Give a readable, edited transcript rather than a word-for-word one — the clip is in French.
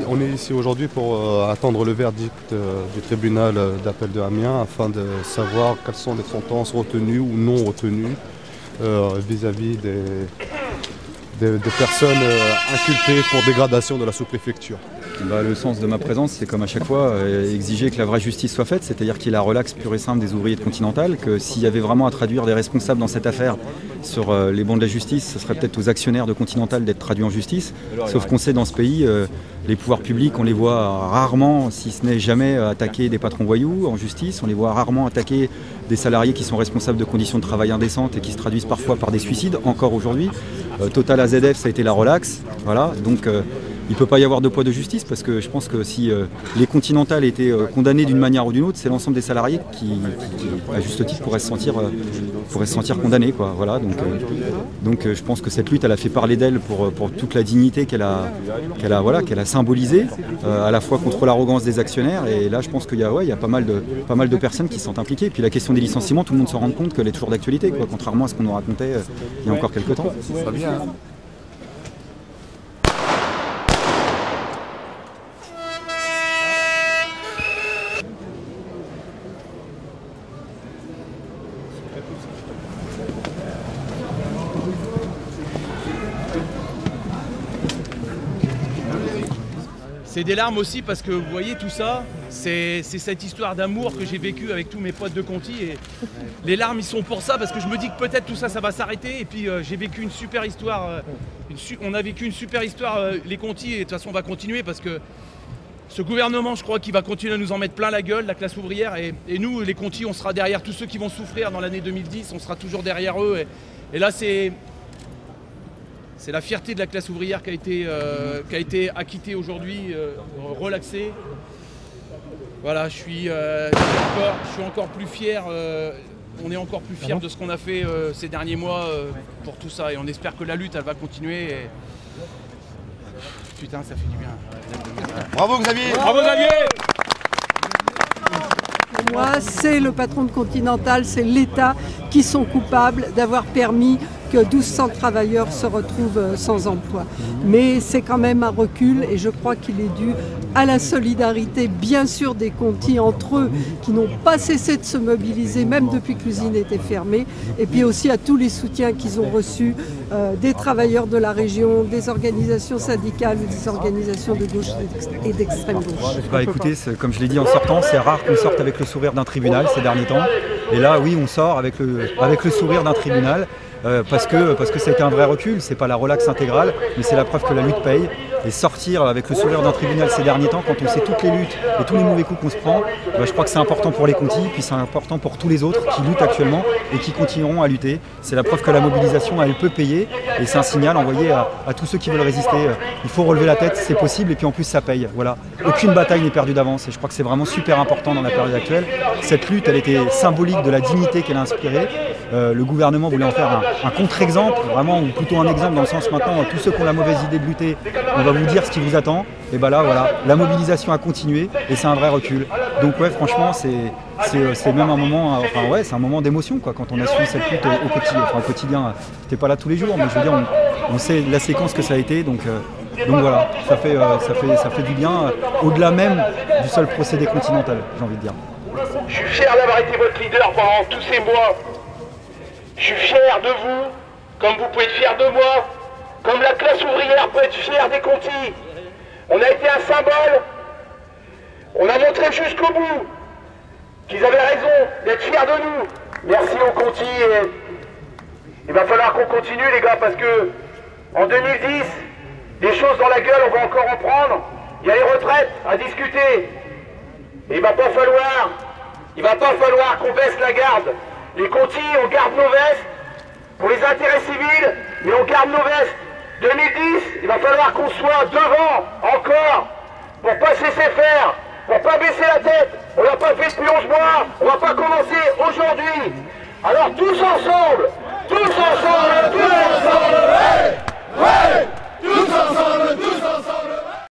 On est ici aujourd'hui pour attendre le verdict du tribunal d'appel de Amiens afin de savoir quelles sont les sentences retenues ou non retenues vis-à-vis des personnes inculpées pour dégradation de la sous-préfecture. Le sens de ma présence, c'est comme à chaque fois exiger que la vraie justice soit faite, c'est-à-dire qu'il y ait la relaxe pure et simple des ouvriers de Continental, que s'il y avait vraiment à traduire des responsables dans cette affaire sur les bancs de la justice, ce serait peut-être aux actionnaires de Continental d'être traduits en justice. Sauf qu'on sait dans ce pays, les pouvoirs publics, on les voit rarement, si ce n'est jamais, attaquer des patrons voyous en justice, on les voit rarement attaquer des salariés qui sont responsables de conditions de travail indécentes et qui se traduisent parfois par des suicides, encore aujourd'hui. Total AZF, ça a été la relaxe, voilà, donc il ne peut pas y avoir de poids de justice parce que je pense que si les Continental étaient condamnés d'une manière ou d'une autre, c'est l'ensemble des salariés qui, à juste titre, pourraient se sentir condamnés, quoi. Voilà, donc je pense que cette lutte, elle a fait parler d'elle pour toute la dignité qu'elle a symbolisée, à la fois contre l'arrogance des actionnaires. Et là, je pense qu'il y a pas mal de personnes qui sont impliquées. Et puis la question des licenciements, tout le monde s'en rend compte qu'elle est toujours d'actualité, quoi, contrairement à ce qu'on nous racontait il y a encore quelques temps. C'est des larmes aussi parce que vous voyez tout ça, c'est cette histoire d'amour que j'ai vécue avec tous mes potes de Conti et les larmes ils sont pour ça parce que je me dis que peut-être tout ça va s'arrêter et puis j'ai vécu une super histoire, on a vécu une super histoire les Conti et de toute façon on va continuer parce que ce gouvernement je crois qu'il va continuer à nous en mettre plein la gueule, la classe ouvrière et nous les Conti on sera derrière tous ceux qui vont souffrir dans l'année 2010, on sera toujours derrière eux et là c'est la fierté de la classe ouvrière qui a été acquittée aujourd'hui, relaxée. Voilà, je suis encore plus fier, on est encore plus fiers de ce qu'on a fait ces derniers mois pour tout ça. Et on espère que la lutte, elle va continuer. Et... Putain, ça fait du bien. Bravo Xavier! Bravo Xavier! Pour moi, c'est le patron de Continental, c'est l'État qui sont coupables d'avoir permis que 1200 travailleurs se retrouvent sans emploi. Mais c'est quand même un recul et je crois qu'il est dû à la solidarité, bien sûr, des Conti entre eux qui n'ont pas cessé de se mobiliser, même depuis que l'usine était fermée, et puis aussi à tous les soutiens qu'ils ont reçus des travailleurs de la région, des organisations syndicales, des organisations de gauche et d'extrême gauche. Écoutez, comme je l'ai dit en sortant, c'est rare qu'on sorte avec le sourire d'un tribunal ces derniers temps. Et là, oui, on sort avec le sourire d'un tribunal. Parce que ça a été un vrai recul, c'est pas la relaxe intégrale, mais c'est la preuve que la lutte paye. Et sortir avec le sourire d'un tribunal ces derniers temps, quand on sait toutes les luttes et tous les mauvais coups qu'on se prend, je crois que c'est important pour les Conti, puis c'est important pour tous les autres qui luttent actuellement et qui continueront à lutter. C'est la preuve que la mobilisation, elle peut payer, et c'est un signal envoyé à tous ceux qui veulent résister. Il faut relever la tête, c'est possible, et puis en plus ça paye. Voilà. Aucune bataille n'est perdue d'avance, et je crois que c'est vraiment super important dans la période actuelle. Cette lutte, elle était symbolique de la dignité qu'elle a inspirée. Le gouvernement voulait en faire un contre-exemple, vraiment, ou plutôt un exemple dans le sens maintenant, tous ceux qui ont la mauvaise idée de lutter, on va vous dire ce qui vous attend. Et là, voilà, la mobilisation a continué et c'est un vrai recul. Donc ouais, franchement, c'est même un moment, c'est un moment d'émotion quoi, quand on a suivi cette lutte au quotidien. J'étais pas là tous les jours, mais je veux dire, on sait la séquence que ça a été, donc voilà, ça fait du bien, au-delà même du seul procédé Continental, j'ai envie de dire. Je suis fier d'avoir été votre leader pendant tous ces mois. Je suis fier de vous, comme vous pouvez être fier de moi, comme la classe ouvrière peut être fière des Conti. On a été un symbole, on a montré jusqu'au bout qu'ils avaient raison d'être fiers de nous. Merci aux Conti et il va falloir qu'on continue les gars parce que en 2010, des choses dans la gueule, on va encore en prendre. Il y a les retraites à discuter. Et il va pas falloir qu'on baisse la garde. Les Conti, on garde nos vestes pour les intérêts civils, mais on garde nos vestes. 2010, il va falloir qu'on soit devant encore pour pas se laisser faire, pour pas baisser la tête. On l'a pas fait depuis 11 mois, on va pas commencer aujourd'hui. Alors tous ensemble,